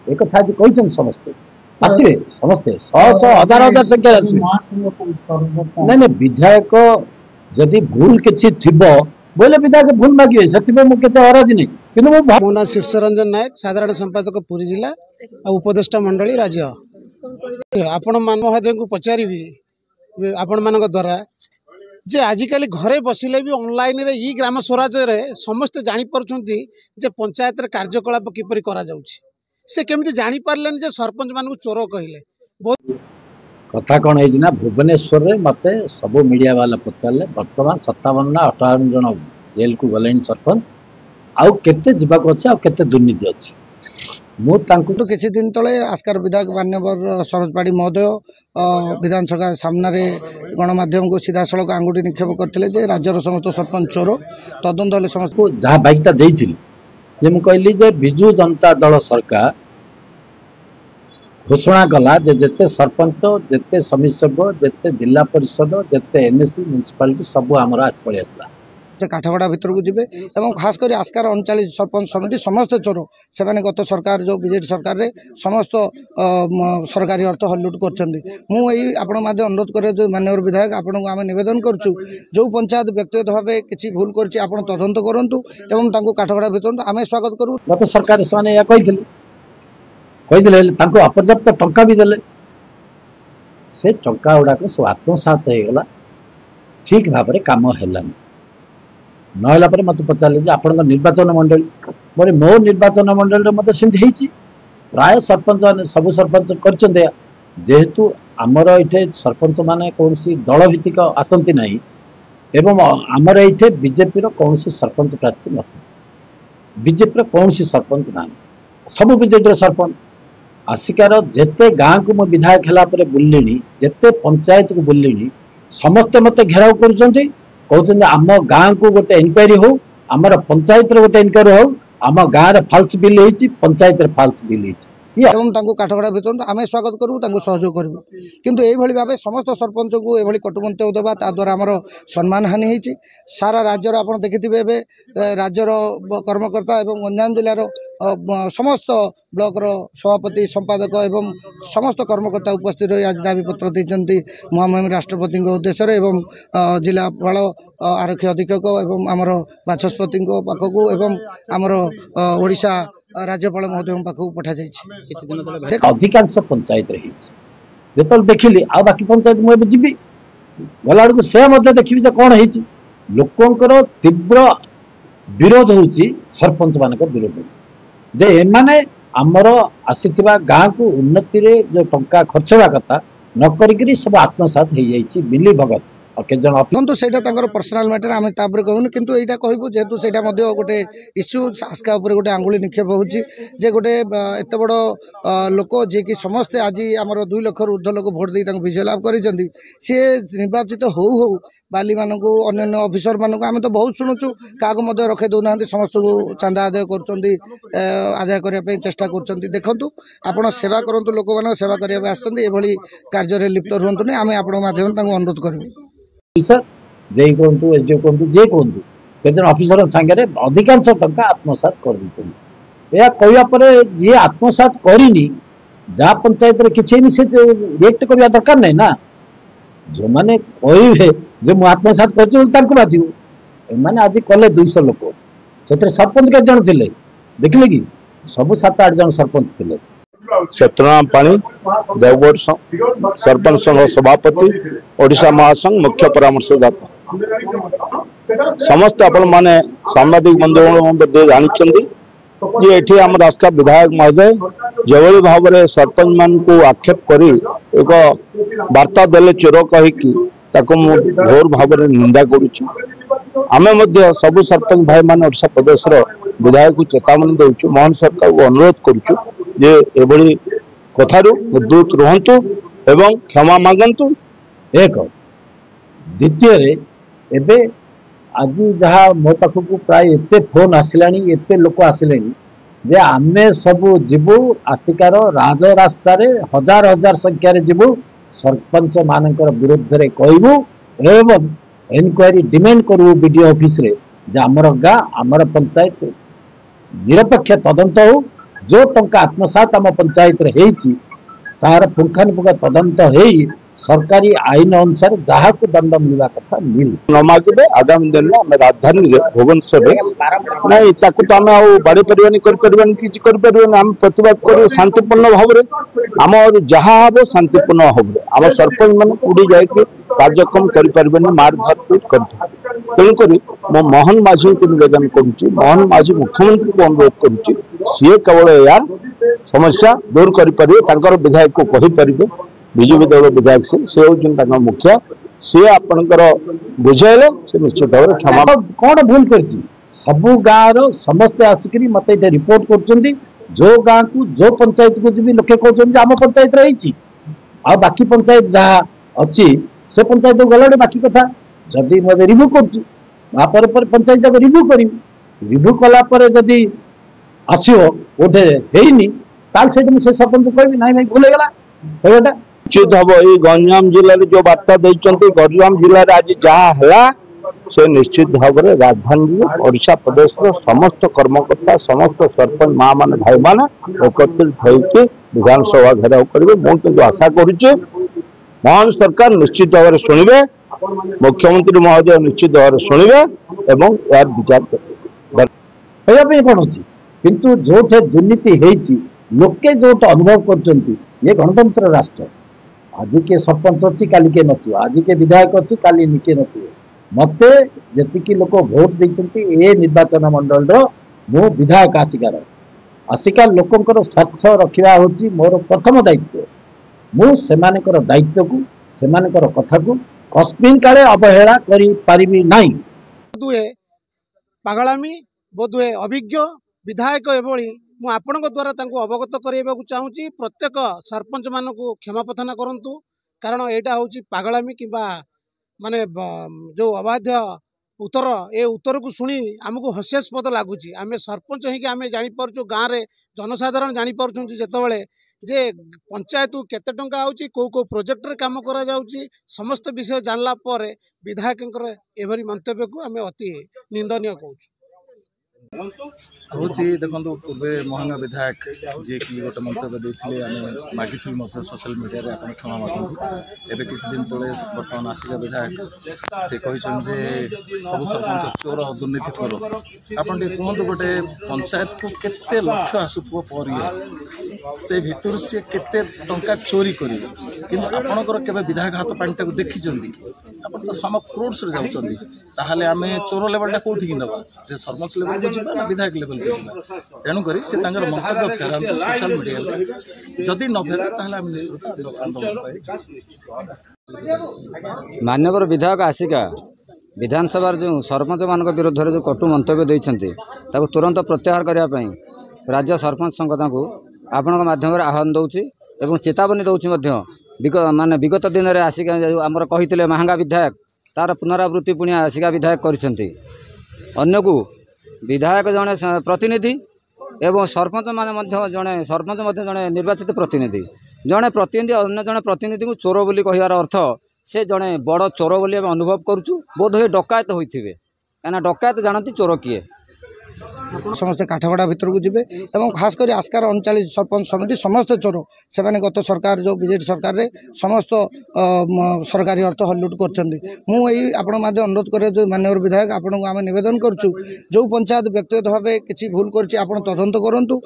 एक कथा आज कहते समस्ते आसवे समस्ते शह शह हजार हजार संख्या आसवे नहीं नहीं विधायक जदि भूल किसी थिबो बोले विधायक भूल मागे से मुझे अराजी नहीं कि मो ना शीर्षरंजन नायक साधारण संपादक पुरी जिला उपदेष्टा मंडली राज्य आपण मान महोदय को पचारि आपण मान द्वारा जे आजिकल घरे बसिले भी ऑनलाइन रे ई ग्राम स्वराज रे समस्त जानि परछंती जे पंचायत रे कार्यकलाप किपरि करा जाउछि से केमिति जानि पारलेन जे सरपंच मान को चोर कहिले बहुत कथा कौन है ना भुवनेश्वर रे मते सब मीडिया वाला पचारे वर्तमान 57 ना 58 जन जेल को गले सरपंच आउ केते जीवा को अच्छे आउ केते दुर्नीति अच्छी तो किसी दिन तले आस्कार विधायक मान्यवर सरोज पाड़ी महोदय विधानसभा सामने गणमाध्यम को सीधा सड़क आंगुठी निक्षेप करते राज्यर समस्त सरपंच चोर तदंत समस्त को जहाँ बाइकटा देइथिली जे मु कहली जे बिजू जनता दल सरकार घोषणा कला जे जेते सरपंच जेते समिति जेते जिला परिषद जेते एनएससी म्युनिसिपालिटी सब आमर आज पड़े आसला काठगड़ा भीतर को जीवे खास कर आस्कार 39 सरपंच समिति समस्त चोर से गत सरकार जो बीजेपी सरकार रे समस्त सरकारी अर्थ हल्लुट कर अनुरोध करे जो माननीय विधायक आपण को आम नवेदन करूँ जो पंचायत व्यक्तिगत भाव किसी भूल कर तदंत करूँ काठगड़ा भीतर आम स्वागत करूँ गत सरकार से अपर्याप्त टंका भी देले से टंका गुड़ाक सब आत्मसात हो गला ठीक भाव में काम है नहला पर मत पचारे आपण निर्वाचन मंडली बोले मो निर्वाचन मंडल मत सेमती प्राय सरपंच सब सरपंच कर जेहेतु आमर ये सरपंच माने कौन दल भित्तिक आसती ना एवं आमर ये बीजेपी कौन सरपंच प्रार्थी न बीजेपी कौन सरपंच ना सब बीजेपी सरपंच आसिकार जेते गाँ को मो विधायक है बुल्ली जेते पंचायत को बुल्ली समस्ते मत घेराव कर कहते आम गाँ को गोटे इनक्वारी हो आमर पंचायत गोटे इनक्वारी हो आम गाँव में फाल्स बिल हो पंचायत फाल्स बिल हो काठगड़ा भीतर आम स्वागत करूँ सहयोग करूँ किंतु यही भाव समस्त सरपंच को यह कटुमंत्य देवा द्वारा आमर सम्मान हानि होती सारा राज्यर आप देखिथे राज्यर कर्मकर्ता और गंजाम जिलार समस्त ब्लॉक सभापति संपादक एवं समस्त कर्मकर्ता उपस्थित रही आज दाबीपत्र देते महामहिम राष्ट्रपति उद्देश्य जिलापाल आरक्षी अधीक्षक एवं आमर बाचस्पति पाखक एवं आमर ओडिशा राज्यपाल महोदय पाखक पठा जाइए अधिकांश पंचायत जो देखिली आ बाकी पंचायत मुझे जी गला से देखी कौन है लोकंर तीव्र विरोध हो सरपंच मान विरोध जे एमाने आमर आसीथिबा गाँ को उन्नति रे जो टंका खर्च होगा कथा न करी सब आत्मसात हो जाइए मिली भगत देखो से पर्सनाल मैटर आम तापर कहूँ किंतु यहाँ कहूँ जेहेतु से गोटे इश्यू आस्का गोटे आंगुली निक्षेप होजे गोटे एत बड़ लोक जी कि समस्ते आज आम 2 लाख ऊर्ध्व लोक भोट दे विजय लाभ कर सी निर्वाचित हो बाली मानक अन्य अफिसर मानक आम तो बहुत शुणुचु क्या रखे दौना समस्त को चांदा आदाय कर करने चेष्टा कर देखूँ आप सेवा करूँ लोक मान सेवा करने आसते कार्य लिप्त रुहतुनि आम आप माध्यम अनुरोध करूँ ऑफिसर जे कहतु एसडीओ कहतु जे कहतु केजन ऑफिसर संगे अधिकांश टंका आत्मसात कर कहवापर जी आत्मसात करनी जहाँ पंचायत किसी से रिएक्ट करवा दरकार नहीं ना जो मैंने कहे जो मुझे आत्मसात कर बाध्य आज कले 200 लोक से सरपंच के जन थे देखिले कि सब 7-8 जन सरपंच थे सत्यनारायण पाणी देवगढ़ सरपंच संघ सभापति ओडिशा महासंघ मुख्य परामर्शदाता समस्त आपण माने सांबादिक बंधु जानते ये आम रास्ता विधायक महोदय जो भाव में सरपंच मान को आक्षेप करी एक वार्ता देले चोर कहीकि घोर भाव में निंदा करुचु आमे सब सरपंच भाई मान ओडिशा प्रदेश विधायक को चेतावनी देउछु मोहन सरकार को अनुरोध करुचु जे एभली कथारू दूत रुहंतु एवं क्षमा मागंतु एक द्वितीय एबे आज जहाँ मो पाखक प्राय एते फोन आसिलानी एते लोक आसिले जे आमे सब जीवु आसिकार राजरास्ता रे हजार हजार संख्या रे जीवु सरपंच मानकर विरुद्ध रे कहबू एवं इनक्वारी डिमांड करू बीडीओ ऑफिस रे जे आमर गाँ आमर पंचायत निरपेक्ष तदंत हो जो टंका आत्मसात आम पंचायत तार पुंखानुपुंख तदंत हो सरकारी आईन अनुसार जहाँ को दंड मिलवा कथा मिल न मागे आगामी दिन में राजधानी भुवनेश्वर नहीं ताकू तो आम बाड़ी पार्बानी कर आम प्रतिवाद कर शांतिपूर्ण भाव में आम जहाँ हम शांतिपूर्ण भाव में आम सरपंच मान उड़ी जाकि कार्यक्रम कर मारधारपीट कर तेणुक मो मोहन माझी को निवेदन करुच्ची मोहन माझी मुख्यमंत्री को अनुरोध करुच्ची सी केवल यार समस्या दूर कर विधायक को कहीपर बीजेपी दल विधायक से हूँ मुखिया सी आपणकर बुझेले से निश्चित भाव क्षमा कौन भूल कर सबु गाँव समस्ते आसिक मत रिपोर्ट कर जो गाँ को जो पंचायत को जी लोके कहते आम पंचायत रही आ बाकी पंचायत जहाँ अच्छी से पंचायत गला बाकी कथा जदि मैं रिव्यू कर पंचायत जाक रिव्यू करी रिव्यू कलापर जदि आसो गोटे है से सरपंच कहबी ना भूल गला कहटा निश्चित हम ये गंजाम जिले में जो वार्ता देते गंजाम जिले में आज जहाँ है से निश्चित भाव में राजधानी ओडिशा प्रदेश समस्त कर्मकर्ता समस्त सरपंच माँ मान भाई मान एकत्रित होकर विधानसभा घेराव करेंगे मुझे आशा करुचे महान सरकार निश्चित भाव में शुणे मुख्यमंत्री महोदय निश्चित भाव में शुणे एवं यार विचार करें कौन अच्छी किंतु जो दुर्नीति होती लोके जो अनुभव कर गणतंत्र राष्ट्र आज के सरपंच अच्छी काली के नथि आज के विधायक अच्छी काली निके नथि मते जतिकी लोक भोट देते ए निर्वाचन मंडल मो विधायक आसिका लोकंकर स्वार्थ रखा हूँ मोर प्रथम दायित्व मु सेमानकर दायित्व को सेमानकर कथा को कस्मिन काले अवहेला करि पारिबी नाही बोधुए पागलामी बोधुए अभिज्ञ विधायक एभली मु आपणक द्वारा तांको अवगत कराइबाकू चाहूँगी प्रत्येक सरपंच मानकू क्षमा प्रार्थना करंतु कारण एटा होची पागलामी किंबा माने जो अबाध्य उत्तर ए उत्तर को शुणी आमको हास्यास्पद लगुच आम सरपंच ही आम जापर गाँव में जनसाधारण जापर जितेबाला जे पंचायत केते टंका आउची को प्रोजेक्ट रे काम करा जाउची समस्त विषय जानला पर विधायक एभरी मंतव्य को आम अति निंदनीय कहूँ हूँ देखो पूर्वे महान विधायक जी की गोटे मंतव्य देते आम मागिल सोशल मीडिया आप क्षमा मागु एवं किसी दिन तले बर्तमान आसिका विधायक से कहते सब सरपंच चोर दुर्नीति कर आपड़ कहतु गोटे पंचायत को केते लक्ष्य आसुव पर से भितर सी केते टंका चोरी कर आपणकर केवे विधायक हाथ पानीटा देखी आप तो सम क्रोड्स जाऊँगी आम चोर लेवलटा कौटी नवा सरपंच लेवल को ना विधायक लेवल को तेणुक से मंतव्य फेरात सोशल मीडिया जदि न फेरा निश्चित आंदोलन मान्यवर विधायक आसिका विधानसभा जो सरपंच मान विरोध में जो कटु मंतव्य देते तुरंत प्रत्याहार करने राज्य सरपंच संघ आपण माध्यम आह्वान दूसरी और चेतावनी दूसरी माने विगत दिन में आसिका आमर कही महंगा विधायक तार पुनरावृत्ति पुणी आसिका विधायक कर विधायक जड़े प्रतिनिधि एवं सरपंच माने जड़े सरपंच जड़े निर्वाचित प्रतिनिधि जड़े प्रतिनिधि अन्य जड़े प्रतिनिधि को चोर बोली कहार अर्थ से जड़े बड़ चोर बोली अनुभव करुँ बोध हुए डकायत होते कहीं डकायत जानती चोर किए समस्ते काठगड़ा भीतर को जीवे और खासकर आस्कार 39 सरपंच समिति समस्त चोर से गत सरकार जो बीजेपी सरकार रे समस्त सरकारी अर्थ हल्लुट कर अनुरोध करे जो माननीय विधायक आपको आम निवेदन करुँ जो पंचायत व्यक्तिगत भाव किसी भूल कर तदंत करूँ।